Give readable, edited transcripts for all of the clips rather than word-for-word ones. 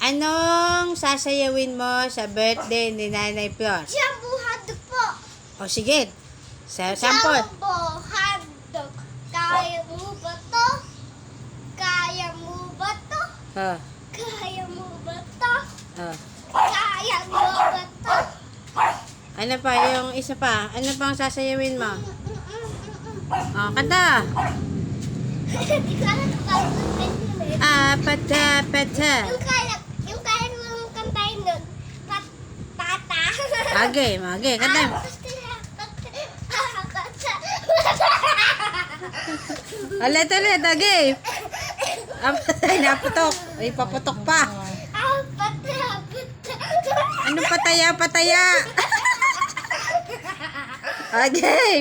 Anong sasayawin mo sa birthday ni Nanay Pios? Jumbo hotdog po. O sige, sample. Jumbo hotdog. Kaya mo ba to? Kaya mo ba to? Oh, Kaya mo ba to? oh. Kaya mo ba to? Ano pa, yung isa pa? Ano pang sasayawin mo? Oh, kanta. Hindi ko alam kung paano Pata, pata. yung kaya mo kantahin nun. Pata. Okay, kanta. Ulit, okay. Naputok. Ay, paputok pa. Ano pataya? Okay.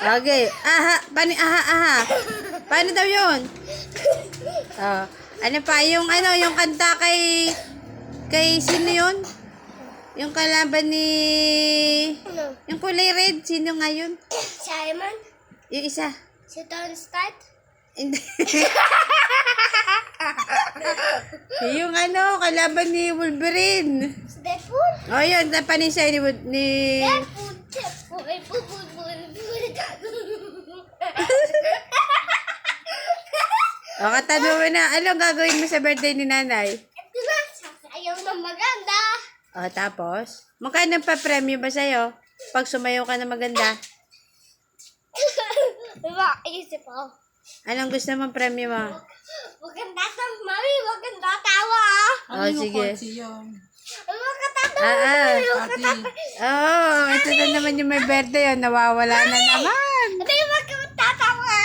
Okay. Aha. Paano daw yun? Oh. Ano pa? Yung kanta kay sino yun? Yung kalaban ni... Yung kulay red. Sino nga yun? Simon? Yung isa. Si Tony Stark? Hindi. Yung kalaban ni Wolverine. Si Deadpool? Oh, yun. Napanin siya ni... Deadpool. O, katanong mo na, anong gagawin mo sa birthday ni Nanay? Ito na, sasayaw ng maganda. O, tapos? Magkano pa premyo ba sa'yo? Pag sumayaw ka na maganda? Diba, isip ko. Anong gusto mong premyo mo? Maganda sa mami, maganda tawa ah. O, sige. Maganda Ito na naman yung may birthday. Nawawala na naman. Hindi, maganda tawa.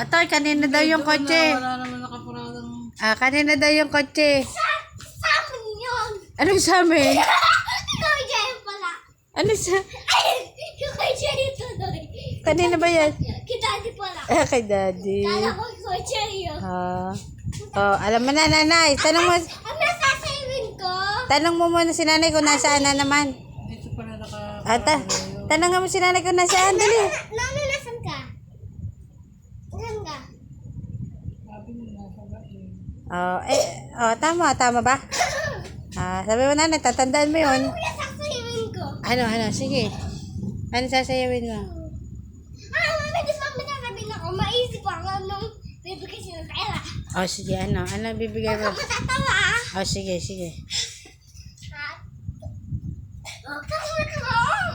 Toy, kanina daw yung kotse. Wala naman nakaparadang... Kanina daw yung kotse. Sa amin yun. Anong sabi? Ikaw dyan pala. Ano sa... Ikaw dyan tuloy. Kanina ba yan? Kita di pala. Kay Daddy. Kala ko ikaw dyan yun. Alam mo na, Nanay. Tanong mo Ang nasasayawin ko. muna si Nanay kung nasaan na naman. Dito pala naka... Tanong mo si Nanay kung nasaan. Dali. Nana, nasan ka? Nasan ka? Sabi mo nasa bahay. Tama ba? Sabi mo, Nanay, tatandaan mo yun. Ano yung sasayawin ko? Ano, sige. Ano sasayawin mo? Mami, di ba magkakabi na ako? Maisip ako nung bibigay siya ng pera. Sige, ano bibigay mo? Ako matatawa ah. Sige. Nakakatawa.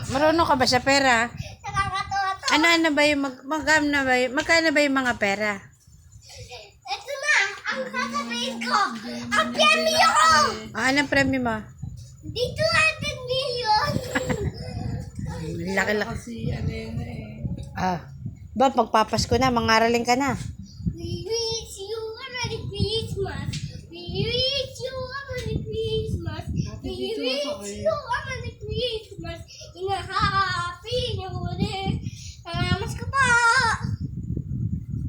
Marunong ka ba sa pera? Nakakatawa to. Ano ba yung magkano ba yung mga pera? Ito na, ang sasabihin ko. Ang premyo ko. Anong premyo mo? Dito 200 million. Laki. Kasi Alena eh. Ba, pagpapasko na, mangaralin ka na. We wish you a Merry Christmas. We wish you a Merry Christmas. We wish you a